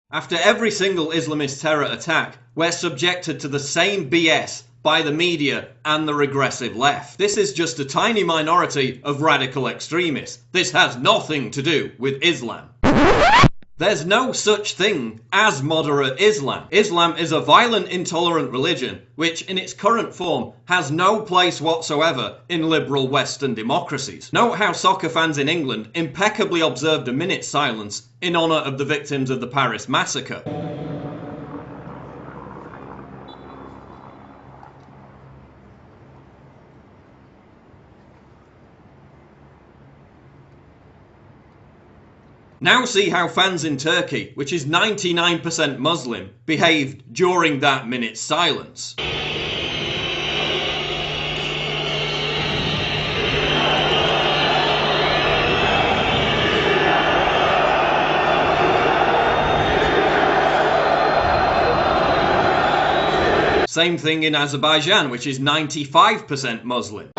After every single Islamist terror attack, we're subjected to the same BS by the media and the regressive left. This is just a tiny minority of radical extremists. This has nothing to do with Islam. There's no such thing as moderate Islam. Islam is a violent, intolerant religion which, in its current form, has no place whatsoever in liberal Western democracies. Note how soccer fans in England impeccably observed a minute's silence in honour of the victims of the Paris massacre. Now see how fans in Turkey, which is 99% Muslim, behaved during that minute's silence. Same thing in Azerbaijan, which is 95% Muslim.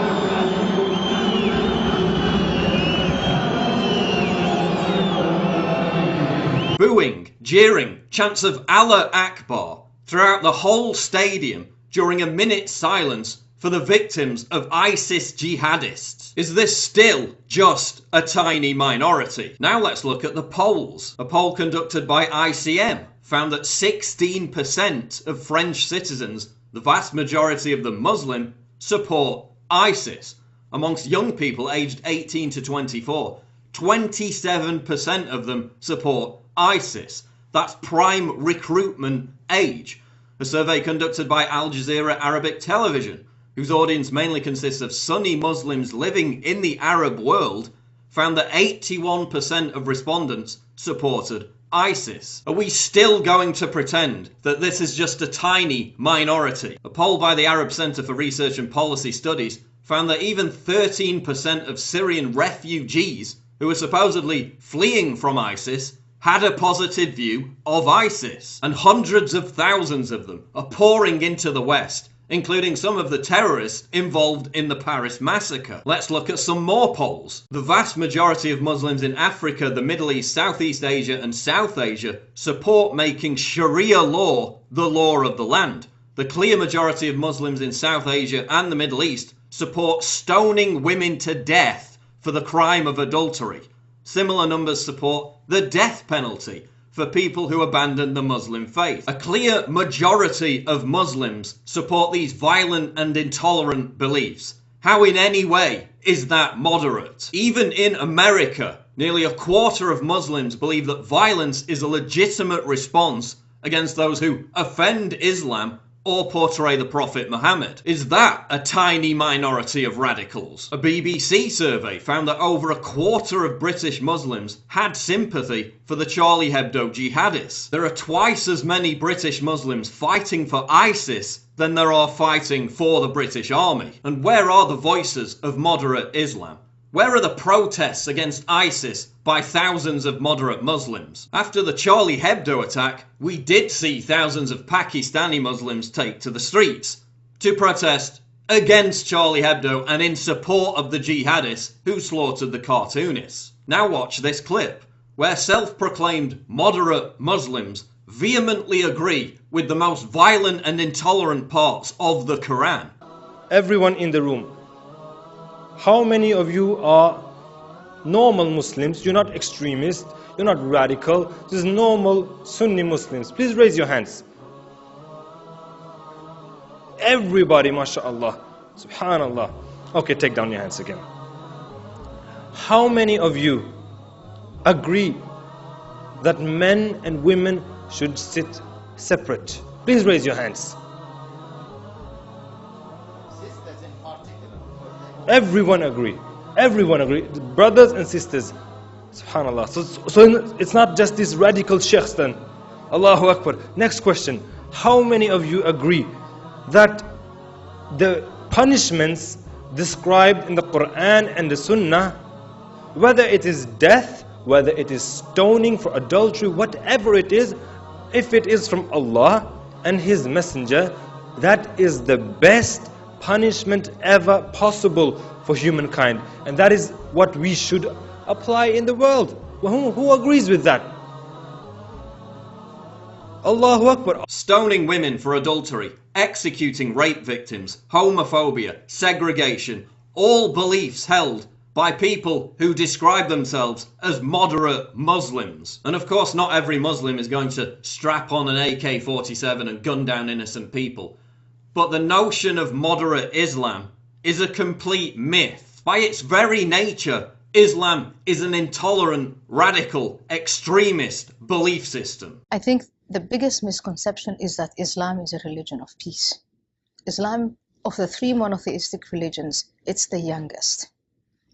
Booing, jeering, chants of Allah Akbar throughout the whole stadium during a minute's silence for the victims of ISIS jihadists. Is this still just a tiny minority? Now let's look at the polls. A poll conducted by ICM found that 16% of French citizens, the vast majority of them Muslim, support ISIS. Amongst young people aged 18 to 24, 27% of them support ISIS. That's prime recruitment age. A survey conducted by Al Jazeera Arabic Television, whose audience mainly consists of Sunni Muslims living in the Arab world, found that 81% of respondents supported ISIS. Are we still going to pretend that this is just a tiny minority? A poll by the Arab Center for Research and Policy Studies found that even 13% of Syrian refugees who were supposedly fleeing from ISIS had a positive view of ISIS, and hundreds of thousands of them are pouring into the West, including some of the terrorists involved in the Paris massacre. Let's look at some more polls. The vast majority of Muslims in Africa, the Middle East, Southeast Asia and South Asia support making Sharia law the law of the land. The clear majority of Muslims in South Asia and the Middle East support stoning women to death for the crime of adultery. Similar numbers support the death penalty for people who abandon the Muslim faith. A clear majority of Muslims support these violent and intolerant beliefs. How in any way is that moderate? Even in America, nearly a quarter of Muslims believe that violence is a legitimate response against those who offend Islam or portray the Prophet Muhammad. Is that a tiny minority of radicals? A BBC survey found that over a quarter of British Muslims had sympathy for the Charlie Hebdo jihadists. There are twice as many British Muslims fighting for ISIS than there are fighting for the British Army. And where are the voices of moderate Islam? Where are the protests against ISIS by thousands of moderate Muslims? After the Charlie Hebdo attack, we did see thousands of Pakistani Muslims take to the streets to protest against Charlie Hebdo and in support of the jihadists who slaughtered the cartoonists. Now watch this clip, where self-proclaimed moderate Muslims vehemently agree with the most violent and intolerant parts of the Quran. Everyone in the room, how many of you are normal Muslims? You're not extremists, you're not radical, just normal Sunni Muslims. Please raise your hands. Everybody, mashallah, subhanallah. Okay, take down your hands again. How many of you agree that men and women should sit separate? Please raise your hands. Everyone agree. Everyone agree. Brothers and sisters. Subhanallah. So it's not just these radical sheikhs then. Allahu Akbar. Next question. How many of you agree that the punishments described in the Quran and the Sunnah, whether it is death, whether it is stoning for adultery, whatever it is, if it is from Allah and His Messenger, that is the best punishment ever possible for humankind, and that is what we should apply in the world? Who agrees with that? Allahu Akbar. Stoning women for adultery, executing rape victims, homophobia, segregation, all beliefs held by people who describe themselves as moderate Muslims. And of course, not every Muslim is going to strap on an AK-47 and gun down innocent people. But the notion of moderate Islam is a complete myth. By its very nature, Islam is an intolerant, radical, extremist belief system. I think the biggest misconception is that Islam is a religion of peace. Islam, of the three monotheistic religions, it's the youngest.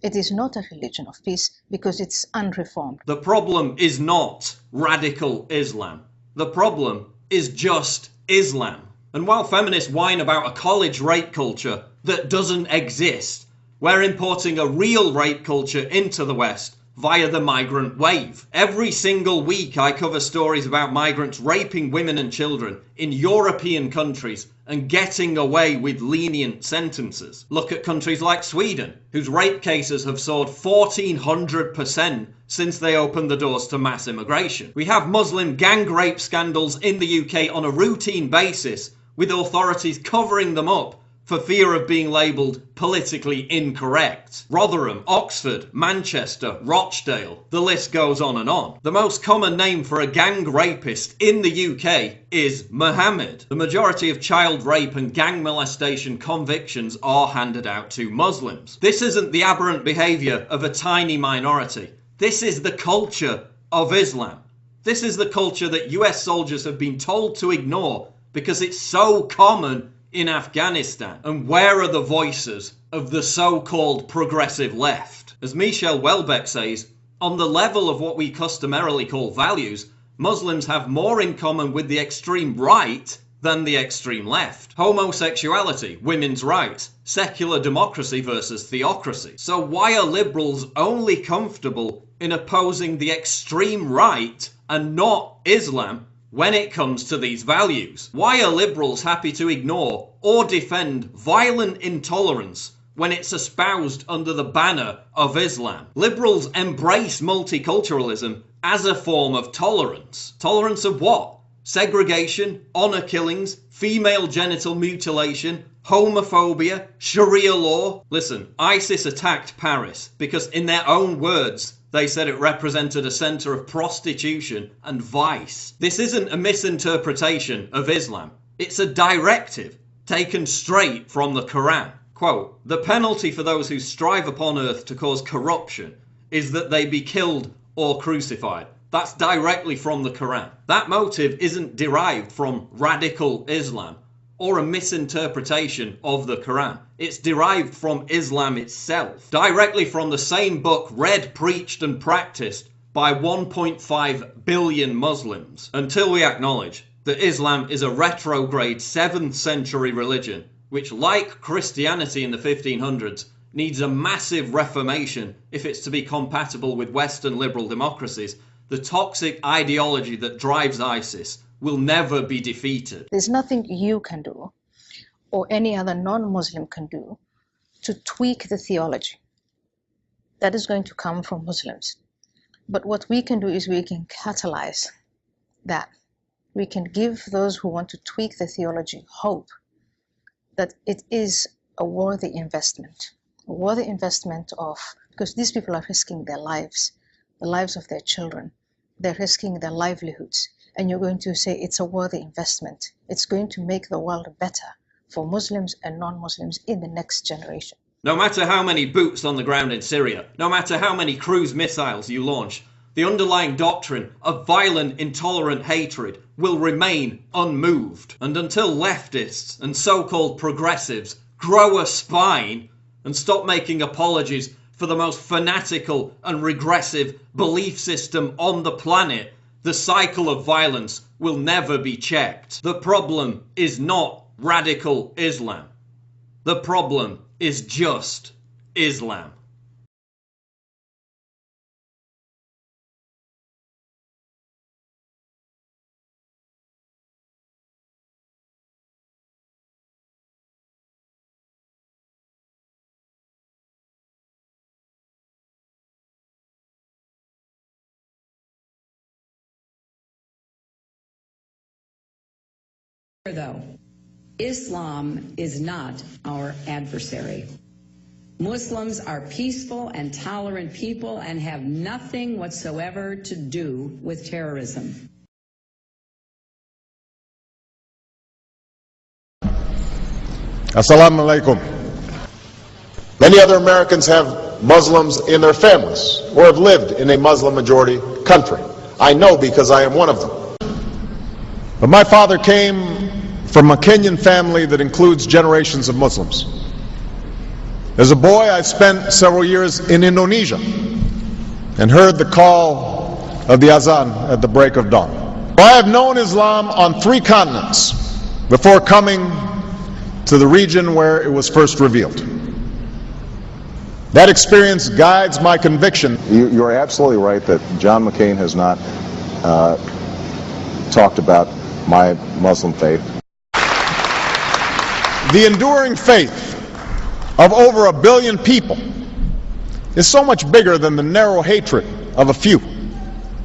It is not a religion of peace because it's unreformed. The problem is not radical Islam. The problem is just Islam. And while feminists whine about a college rape culture that doesn't exist, we're importing a real rape culture into the West via the migrant wave. Every single week I cover stories about migrants raping women and children in European countries and getting away with lenient sentences. Look at countries like Sweden, whose rape cases have soared 1,400% since they opened the doors to mass immigration. We have Muslim gang rape scandals in the UK on a routine basis, with authorities covering them up for fear of being labelled politically incorrect. Rotherham, Oxford, Manchester, Rochdale, the list goes on and on. The most common name for a gang rapist in the UK is Mohammed. The majority of child rape and gang molestation convictions are handed out to Muslims. This isn't the aberrant behaviour of a tiny minority. This is the culture of Islam. This is the culture that US soldiers have been told to ignore because it's so common in Afghanistan. And where are the voices of the so-called progressive left? As Michel Houellebecq says, on the level of what we customarily call values, Muslims have more in common with the extreme right than the extreme left. Homosexuality, women's rights, secular democracy versus theocracy. So why are liberals only comfortable in opposing the extreme right and not Islam when it comes to these values? Why are liberals happy to ignore or defend violent intolerance when it's espoused under the banner of Islam? Liberals embrace multiculturalism as a form of tolerance. Tolerance of what? Segregation, honour killings, female genital mutilation, homophobia, Sharia law. Listen, ISIS attacked Paris because in their own words, they said it represented a centre of prostitution and vice. This isn't a misinterpretation of Islam. It's a directive taken straight from the Quran. Quote, "The penalty for those who strive upon earth to cause corruption is that they be killed or crucified." That's directly from the Quran. That motive isn't derived from radical Islam or a misinterpretation of the Quran. It's derived from Islam itself, directly from the same book read, preached and practiced by 1.5 billion Muslims. Until we acknowledge that Islam is a retrograde 7th century religion, which, like Christianity in the 1500s, needs a massive reformation if it's to be compatible with Western liberal democracies, the toxic ideology that drives ISIS will never be defeated. There's nothing you can do or any other non-Muslim can do to tweak the theology. That is going to come from Muslims. But what we can do is we can catalyze that. We can give those who want to tweak the theology hope that it is a worthy investment. A worthy investment because these people are risking their lives, the lives of their children. They're risking their livelihoods. And you're going to say it's a worthy investment. It's going to make the world better for Muslims and non-Muslims in the next generation. No matter how many boots on the ground in Syria, no matter how many cruise missiles you launch, the underlying doctrine of violent, intolerant hatred will remain unmoved. And until leftists and so-called progressives grow a spine and stop making apologies for the most fanatical and regressive belief system on the planet, the cycle of violence will never be checked. The problem is not radical Islam. The problem is just Islam. Though, Islam is not our adversary. Muslims are peaceful and tolerant people and have nothing whatsoever to do with terrorism. Assalamu alaikum. Many other Americans have Muslims in their families or have lived in a Muslim majority country. I know because I am one of them. But my father came from a Kenyan family that includes generations of Muslims. As a boy, I spent several years in Indonesia and heard the call of the azan at the break of dawn. I have known Islam on 3 continents before coming to the region where it was first revealed. That experience guides my conviction. You're absolutely right that John McCain has not talked about my Muslim faith. The enduring faith of over 1 billion people is so much bigger than the narrow hatred of a few.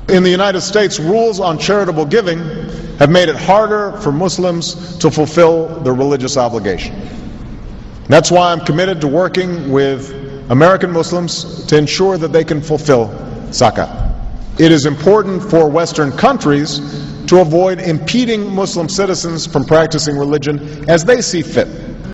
In the United States, rules on charitable giving have made it harder for Muslims to fulfill their religious obligation. That's why I'm committed to working with American Muslims to ensure that they can fulfill zakat. It is important for Western countries to avoid impeding Muslim citizens from practicing religion as they see fit.